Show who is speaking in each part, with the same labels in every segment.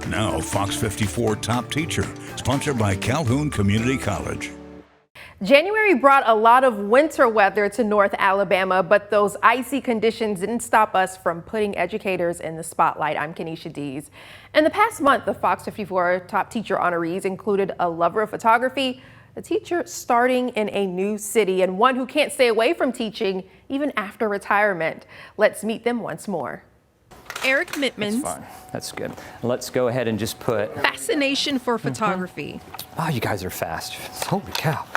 Speaker 1: Now, Fox 54 Top Teacher, sponsored by Calhoun Community College.
Speaker 2: January brought a lot of winter weather to North Alabama, but those icy conditions didn't stop us from putting educators in the spotlight. I'm Kenesha Dees. In the past month, the Fox 54 Top Teacher honorees included a lover of photography, a teacher starting in a new city, and one who can't stay away from teaching even after retirement. Let's meet them once more. Eric Mittman's
Speaker 3: That's fine. That's good. Let's go ahead and just put
Speaker 2: fascination for photography.
Speaker 3: Oh, you guys are fast. Holy cow.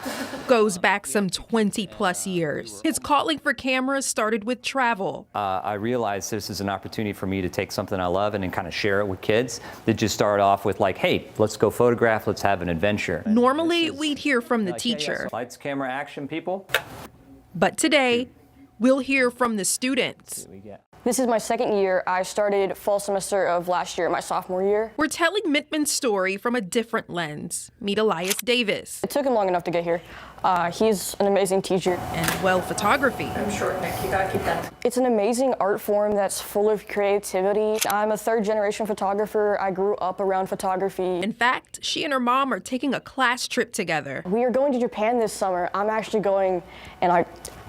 Speaker 2: Goes back some 20+ years. His calling for cameras started with travel.
Speaker 3: I realized this is an opportunity for me to take something I love and then kind of share it with kids. That just started off with like, hey, let's go photograph, let's have an adventure.
Speaker 2: Normally, we'd hear from the teacher.
Speaker 3: Lights, camera, action, people.
Speaker 2: But today, we'll hear from the students.
Speaker 4: This is my second year. I started fall semester of last year, my sophomore year.
Speaker 2: We're telling Mittman's story from a different lens. Meet Elias Davis.
Speaker 4: It took him long enough to get here. He's an amazing teacher.
Speaker 2: And well, photography.
Speaker 4: I'm short neck, you gotta keep that. It's an amazing art form that's full of creativity. I'm a third-generation photographer. I grew up around photography.
Speaker 2: In fact, she and her mom are taking a class trip together.
Speaker 4: We are going to Japan this summer. I'm actually going, and I'm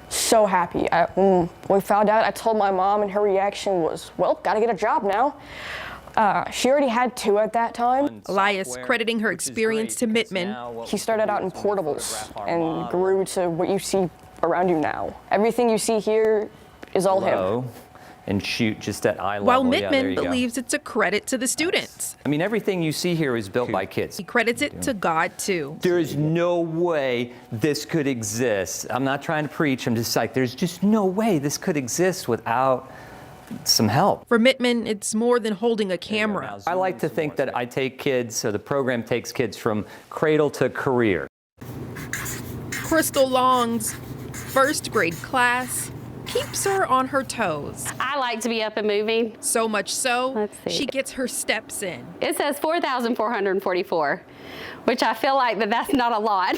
Speaker 4: so happy. When we found out, I told my mom, and her reaction was, well, gotta get a job now. She already had 2 at that time.
Speaker 2: Elias crediting her experience to Mittman.
Speaker 4: He started out in portables and grew to what you see around you now. Everything you see here is all him.
Speaker 3: And shoot just at eye level.
Speaker 2: While Mittman believes it's a credit to the students.
Speaker 3: I mean, everything you see here is built by kids.
Speaker 2: He credits it to God, too.
Speaker 3: There is no way this could exist. I'm not trying to preach. I'm just like, there's just no way this could exist without some help.
Speaker 2: For Mittman, it's more than holding a camera.
Speaker 3: I like to think that I take kids, so the program takes kids from cradle to career.
Speaker 2: Crystal Long's first grade class keeps her on her toes.
Speaker 5: I like to be up and moving.
Speaker 2: So much so, she gets her steps in.
Speaker 5: It says 4,444, which I feel like that's not a lot.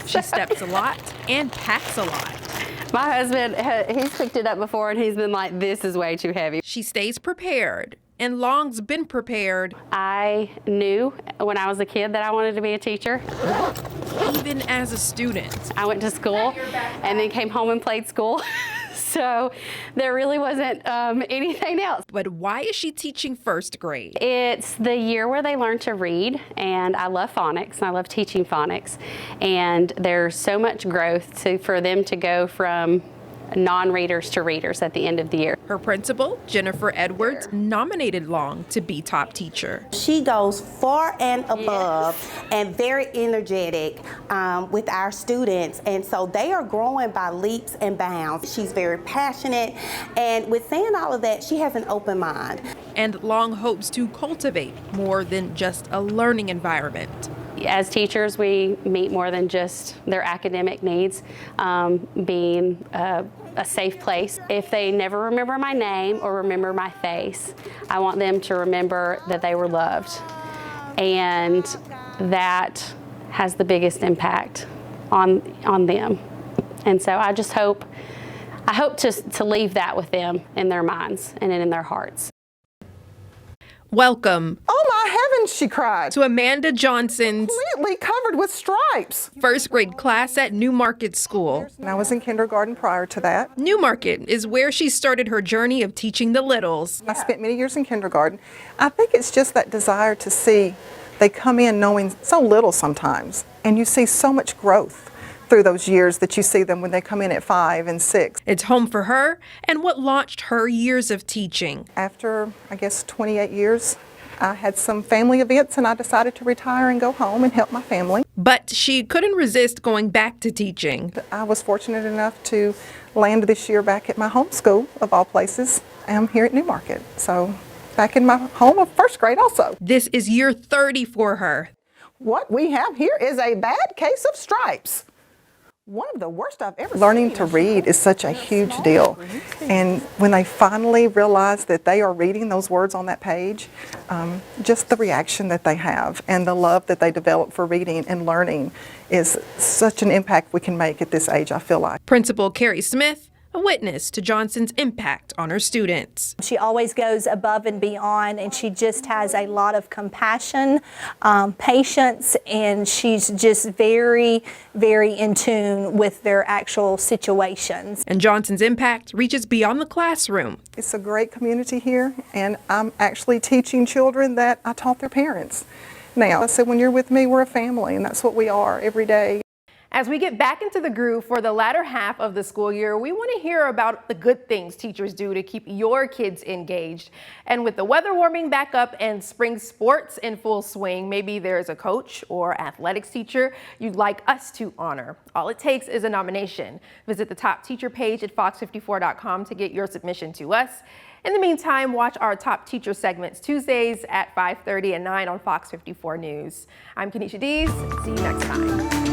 Speaker 2: She steps a lot and packs a lot.
Speaker 5: My husband, he's picked it up before and he's been like, this is way too heavy.
Speaker 2: She stays prepared, and Long's been prepared.
Speaker 5: I knew when I was a kid that I wanted to be a teacher.
Speaker 2: Even as a student.
Speaker 5: I went to school and then came home and played school. So there really wasn't anything else.
Speaker 2: But why is she teaching first grade?
Speaker 5: It's the year where they learn to read, and I love phonics, and I love teaching phonics. And there's so much growth for them to go from non-readers to readers at the end of the year.
Speaker 2: Her principal, Jennifer Edwards, nominated Long to be top teacher.
Speaker 6: She goes far and above and very energetic with our students, and so they are growing by leaps and bounds. She's very passionate, and with saying all of that, she has an open mind.
Speaker 2: And Long hopes to cultivate more than just a learning environment.
Speaker 5: As teachers, we meet more than just their academic needs, being a safe place. If they never remember my name or remember my face, I want them to remember that they were loved. And that has the biggest impact on them. And so I just hope to leave that with them in their minds and in their hearts.
Speaker 2: Welcome.
Speaker 7: Oh my heavens, she cried.
Speaker 2: To Amanda Johnson's
Speaker 7: completely covered with stripes.
Speaker 2: First grade class at New Market School.
Speaker 7: And I was in kindergarten prior to that.
Speaker 2: New Market is where she started her journey of teaching the littles.
Speaker 7: I spent many years in kindergarten. I think it's just that desire to see they come in knowing so little sometimes, and you see so much growth through those years that you see them when they come in at 5 and 6.
Speaker 2: It's home for her and what launched her years of teaching.
Speaker 7: After, I guess, 28 years, I had some family events and I decided to retire and go home and help my family.
Speaker 2: But she couldn't resist going back to teaching.
Speaker 7: I was fortunate enough to land this year back at my home school, of all places. I'm here at New Market, so back in my home of first grade also.
Speaker 2: This is year 30 for her.
Speaker 7: What we have here is a bad case of stripes. One of the worst I've ever seen. Learning to read is such a huge deal. And when they finally realize that they are reading those words on that page, just the reaction that they have and the love that they develop for reading and learning is such an impact we can make at this age, I feel like.
Speaker 2: Principal Carrie Smith a witness to Johnson's impact on her students.
Speaker 8: She always goes above and beyond, and she just has a lot of compassion, patience, and she's just very, very in tune with their actual situations.
Speaker 2: And Johnson's impact reaches beyond the classroom.
Speaker 7: It's a great community here, and I'm actually teaching children that I taught their parents. Now, I said, when you're with me, we're a family, and that's what we are every day.
Speaker 2: As we get back into the groove for the latter half of the school year, we want to hear about the good things teachers do to keep your kids engaged. And with the weather warming back up and spring sports in full swing, maybe there's a coach or athletics teacher you'd like us to honor. All it takes is a nomination. Visit the top teacher page at fox54.com to get your submission to us. In the meantime, watch our top teacher segments Tuesdays at 5:30 and 9 on Fox 54 News. I'm Kenesha Dees. See you next time.